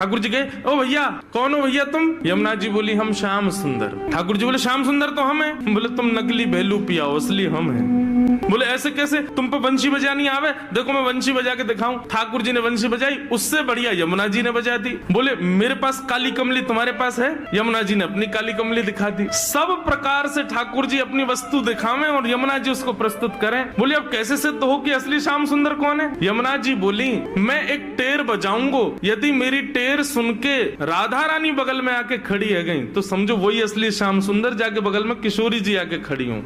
ठाकुर जी गए, ओ भैया कौन हो भैया तुम? यमुना जी बोली हम श्याम सुंदर। ठाकुर जी बोले श्याम सुंदर तो हम हैं। बोले तुम नकली भेलू पियाओ, असली हम हैं। बोले ऐसे कैसे, तुम पे वंशी बजानी आवे? देखो मैं वंशी बजा के दिखाऊं। ठाकुर जी ने वंशी बजाई, उससे बढ़िया यमुना जी ने बजा दी। बोले मेरे पास काली कमली, तुम्हारे पास है? यमुना जी ने अपनी काली कमली दिखा दी। सब प्रकार से ठाकुर जी अपनी वस्तु दिखावें और यमुना जी उसको प्रस्तुत करें। बोले अब कैसे सिद्ध हो कि असली श्याम सुंदर कौन है? यमुना जी बोली मैं एक टेर बजाऊंगा, यदि मेरी टेर सुन के राधा रानी बगल में आके खड़ी है गई तो समझो वही असली श्याम सुंदर। जाके बगल में किशोरी जी आके खड़ी हूँ।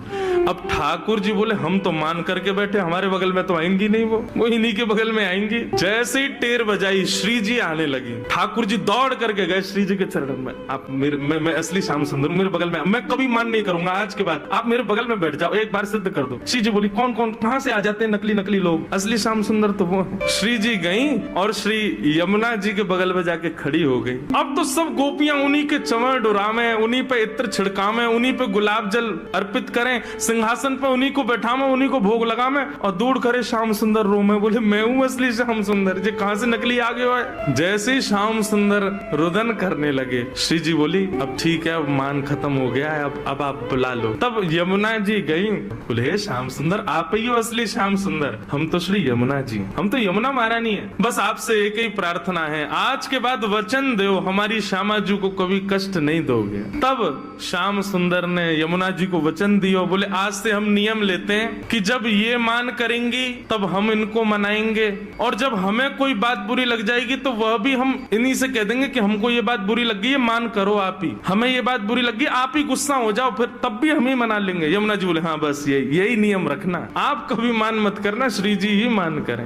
अब ठाकुर जी बोले हम तो मान करके बैठे, हमारे बगल में तो आएंगी नहीं, वो इन्हीं के बगल में आएंगी। जैसे ही टेर बजाई श्री जी आने लगी, ठाकुर जी दौड़ करके गए श्री जी के चरणों में। आप मैं असली श्याम सुंदर, मेरे बगल में, मैं कभी मान नहीं करूंगा, आज के बाद आप मेरे बगल में बैठ जाओ, एक बार सिद्ध कर दो। श्री जी बोली कौन कौन कहां से आ जाते हैं नकली नकली लोग, असली श्याम सुंदर तो वो है। श्री जी गई और श्री यमुना जी के बगल में जाके खड़ी हो गई। अब तो सब गोपियां उन्हीं के चंवर डुरावे, उन्हीं पे इत्र छिड़कावे, उन्हीं पे गुलाब जल अर्पित करें, सिंहासन पे उन्हीं को बैठावे, उन्हीं को भोग लगावे और दूर करे श्याम सुंदर रो में। बोले मैं हूँ असली श्याम सुंदर, जे कहां से नकली आ गए हो? जैसे ही श्याम सुंदर रुदन करने लगे, श्री जी बोली अब ठीक है, अब मान खत्म हो गया है, अब आप बुला लो। तब यमुना जी गई, बोले श्याम सुंदर आप ही हो असली श्याम सुंदर? हम तो श्री यमुना जी, हम तो यमुना महारानी है। बस आपसे एक ही प्रार्थना है, आज के बाद वचन दो हमारी श्यामा जी को कभी कष्ट नहीं दोगे। तब श्याम सुंदर ने यमुना जी को वचन दिया। बोले आज से हम नियम लेते हैं कि जब ये मान करेंगी तब हम इनको मनाएंगे, और जब हमें कोई बात बुरी लग जाएगी तो वह भी हम इन्हीं से कह देंगे कि हमको ये बात बुरी लग गई है, मान करो आप ही, हमें ये बात बुरी लग गई, आप ही गुस्सा हो जाओ, फिर तब भी हम ही मना लेंगे। यमुना जी बोले हाँ बस यही नियम रखना, आप कभी मान मत करना, श्री जी ही मान करें।